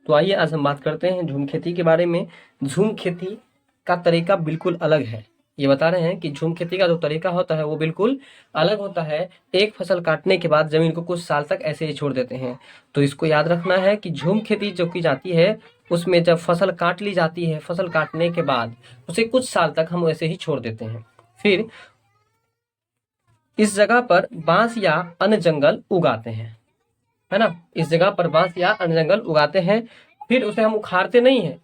तो आइए आज हम बात करते हैं झूम खेती के बारे में। झूम खेती का तरीका बिल्कुल अलग है। ये बता रहे हैं कि झूम खेती का जो तरीका होता है वो बिल्कुल अलग होता है। एक फसल काटने के बाद जमीन को कुछ साल तक ऐसे ही छोड़ देते हैं। तो इसको याद रखना है कि झूम खेती जो की जाती है उसमें जब फसल काट ली जाती है, फसल काटने के बाद उसे कुछ साल तक हम ऐसे ही छोड़ देते हैं। फिर इस जगह पर बांस या अन्य जंगल उगाते हैं, है ना। इस जगह पर बांस या अन्य जंगल उगाते हैं। फिर उसे हम उखाड़ते नहीं है,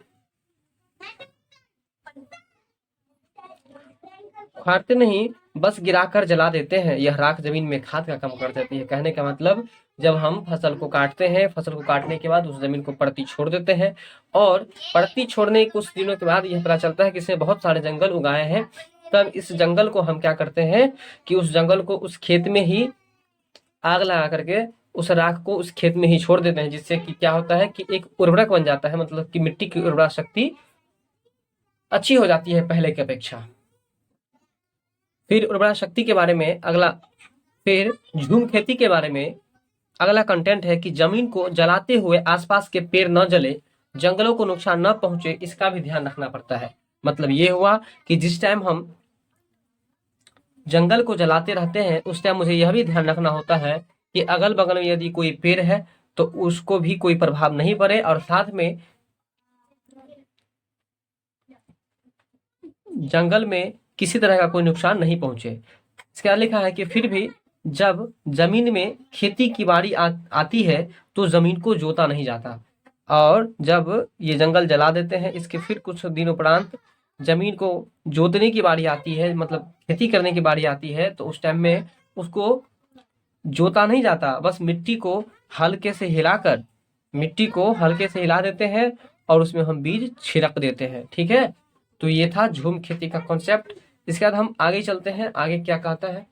उखाड़ते नहीं, बस गिराकर जला देते हैं। यह राख जमीन में खाद का कम कर देती है। कहने का मतलब, जब हम फसल को काटते हैं, फसल को काटने के बाद उस जमीन को परती छोड़ देते हैं और परती छोड़ने के कुछ दिनों के बाद यह पता चलता है कि इसमें बहुत सारे जंगल उगाए हैं। तब इस जंगल को हम क्या करते हैं कि उस जंगल को उस खेत में ही आग लगा करके उस राख को उस खेत में ही छोड़ देते हैं, जिससे कि क्या होता है कि एक उर्वरक बन जाता है, मतलब कि मिट्टी की उर्वरा शक्ति अच्छी हो जाती है पहले की अपेक्षा। फिर उर्वरा शक्ति के बारे में अगला, फिर झूम खेती के बारे में अगला कंटेंट है कि जमीन को जलाते हुए आसपास के पेड़ न जले, जंगलों को नुकसान न पहुंचे, इसका भी ध्यान रखना पड़ता है। मतलब ये हुआ कि जिस टाइम हम जंगल को जलाते रहते हैं उस टाइम मुझे यह भी ध्यान रखना होता है कि अगल बगल में यदि कोई पेड़ है तो उसको भी कोई प्रभाव नहीं पड़े, और साथ में जंगल में किसी तरह का कोई नुकसान नहीं पहुंचे। इसके बाद लिखा है कि फिर भी जब जमीन में खेती की बारी आती है तो जमीन को जोता नहीं जाता, और जब ये जंगल जला देते हैं इसके फिर कुछ दिन उपरांत जमीन को जोतने की बारी आती है, मतलब खेती करने की बारी आती है, तो उस टाइम में उसको जोता नहीं जाता, बस मिट्टी को हल्के से हिलाकर मिट्टी को हल्के से हिला देते हैं और उसमें हम बीज छिड़क देते हैं। ठीक है, तो ये था झूम खेती का कॉन्सेप्ट। इसके बाद हम आगे चलते हैं, आगे क्या कहता है।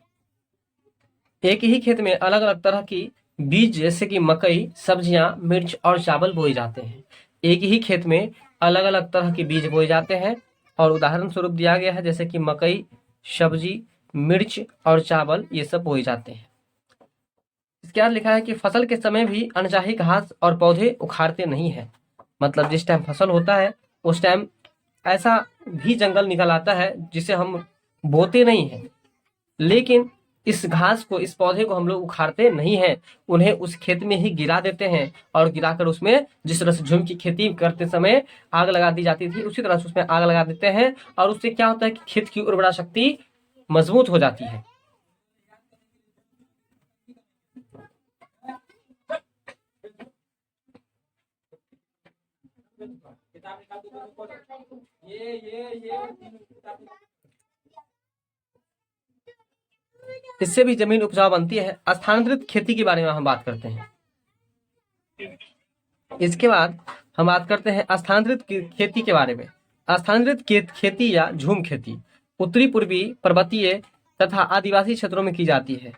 एक ही खेत में अलग अलग तरह की बीज जैसे कि मकई, सब्जियां, मिर्च और चावल बोए जाते हैं। एक ही खेत में अलग अलग तरह के बीज बोए जाते हैं, और उदाहरण स्वरूप दिया गया है जैसे कि मकई, सब्जी, मिर्च और चावल, ये सब बोए जाते हैं। इसके बाद लिखा है कि फसल के समय भी अनचाही घास और पौधे उखाड़ते नहीं है। मतलब जिस टाइम फसल होता है उस टाइम ऐसा भी जंगल निकल आता है जिसे हम बोते नहीं हैं, लेकिन इस घास को, इस पौधे को हम लोग उखाड़ते नहीं हैं, उन्हें उस खेत में ही गिरा देते हैं, और गिराकर उसमें जिस तरह से झूम की खेती करते समय आग लगा दी जाती थी उसी तरह से उसमें आग लगा देते हैं, और उससे क्या होता है कि खेत की उर्वरा शक्ति मजबूत हो जाती है। इससे भी जमीन उपजाऊ बनती है। स्थानांतरित खेती के बारे में हम बात करते हैं। इसके बाद हम बात करते हैं स्थानांतरित खेती के बारे में। स्थानांतरित खेती या झूम खेती उत्तरी पूर्वी पर्वतीय तथा आदिवासी क्षेत्रों में की जाती है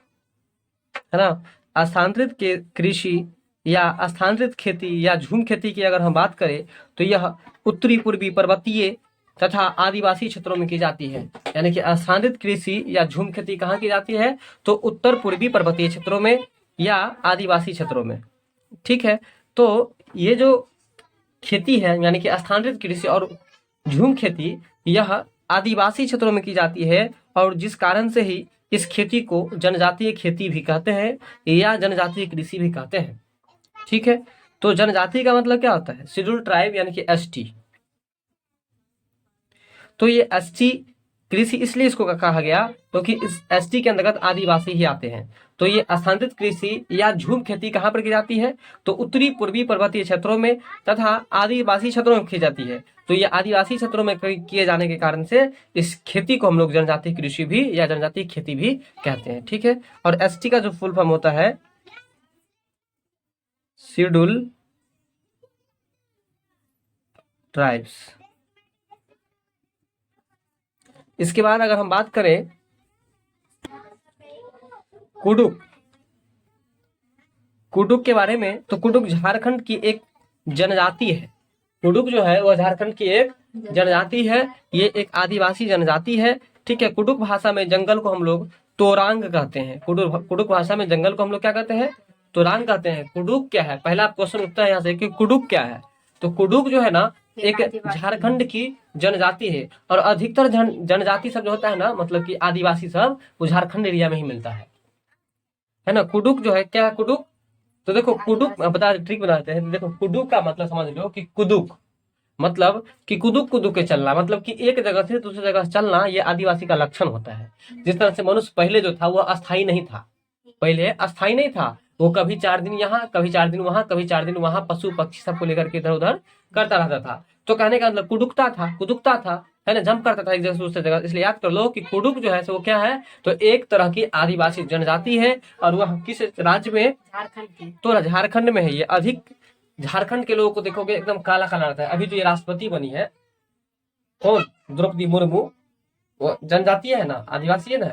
ना। स्थानांतरित कृषि या स्थानांतरित खेती या झूम खेती की अगर हम बात करें तो यह उत्तरी पूर्वी पर्वतीय तथा आदिवासी क्षेत्रों में की जाती है। यानी कि स्थानांतरित कृषि या झूम खेती कहाँ की जाती है, तो उत्तर पूर्वी पर्वतीय क्षेत्रों में या आदिवासी क्षेत्रों में। ठीक है, तो ये जो खेती है यानी कि स्थानांतरित कृषि और झूम खेती, यह आदिवासी क्षेत्रों में की जाती है, और जिस कारण से ही इस खेती को जनजातीय खेती भी कहते हैं या जनजातीय कृषि भी कहते हैं। ठीक है, तो जनजाति का मतलब क्या होता है, शेड्यूल्ड ट्राइब यानी कि एसटी। तो ये एसटी कृषि इसलिए इसको कहा गया क्योंकि इस एसटी के अंतर्गत आदिवासी ही आते हैं। तो ये स्थानांतरित कृषि या झूम खेती कहाँ पर की जाती है, तो उत्तरी पूर्वी पर्वतीय क्षेत्रों में तथा आदिवासी क्षेत्रों में की जाती है। तो ये आदिवासी क्षेत्रों में किए जाने के कारण से इस खेती को हम लोग जनजातीय कृषि भी या जनजातीय खेती भी कहते हैं। ठीक है, और एसटी का जो फुल फॉर्म होता है शेड्यूल ट्राइब्स। इसके बाद अगर हम बात करें कुडुक, कुडुक के बारे में, तो कुडुक झारखंड की एक जनजाति है। कुडुक जो है वह झारखंड की एक जनजाति है, ये एक आदिवासी जनजाति है। ठीक है, कुडुक भाषा में जंगल को हम लोग तोरांग कहते हैं। कुडुक भाषा में जंगल को हम लोग क्या कहते हैं, तोरांग कहते हैं। कुडुक क्या है, पहला क्वेश्चन उठता है यहाँ से कि कुडुक क्या है। तो कुडुक जो है ना एक आदिवासी झारखंड की जनजाति है, और अधिकतर जनजाति सब जो होता है ना, मतलब कि आदिवासी सब, वो झारखंड एरिया में ही मिलता है ना। कुडुक जो है, क्या है कुडुक? तो देखो कुडुक बता ट्रिक बताते हैं। देखो कुडुक का मतलब समझ लो कि कुदुक मतलब कि कुदुक कुदुक के चलना, मतलब कि एक जगह से दूसरी जगह चलना, ये आदिवासी का लक्षण होता है। जिस तरह से मनुष्य पहले जो था वो अस्थाई नहीं था, पहले अस्थाई नहीं था, वो कभी 4 दिन यहाँ, कभी 4 दिन वहां, कभी 4 दिन वहां, पशु पक्षी सबको लेकर के इधर उधर करता रहता था। तो कहने का मतलब कुदुकता था, है ना, जंप करता था एक जगह से दूसरी जगह। इसलिए याद कर लो कि कुडुक जो है सो वो क्या है, तो एक तरह की आदिवासी जनजाति है। और वह किस राज्य में? झारखंड की। तो झारखंड में है ये। अधिक झारखंड के लोगों को देखोगे एकदम काला काला रहता है। अभी जो ये राष्ट्रपति बनी है, कौन? द्रौपदी मुर्मू, वो जनजातीय है ना, आदिवासी है ना,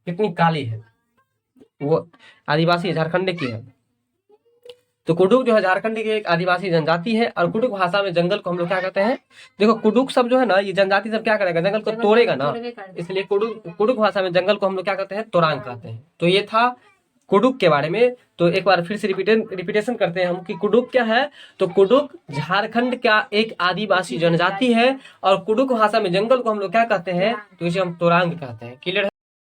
कितनी काली है वो, आदिवासी है, झारखंड की है। तो कुडुक जो है झारखंड की एक आदिवासी जनजाति है। और कुडुक भाषा में जंगल को हम लोग क्या कहते हैं? देखो कुडुक सब जो है ना, ये जनजाति सब क्या करेगा, जंगल को तोड़ेगा ना, इसलिए कुडुक भाषा में जंगल को हम लोग क्या कहते हैं? तोरांग कहते हैं। तो ये था कुडुक के बारे में। तो एक बार फिर से रिपीटेशन करते हैं हम कि कुडुक क्या है। तो कुडुक झारखंड का एक आदिवासी जनजाति है, और कुडुक भाषा में जंगल को हम लोग क्या कहते हैं? तो इसे हम तोरांग कहते हैं। क्लियर है?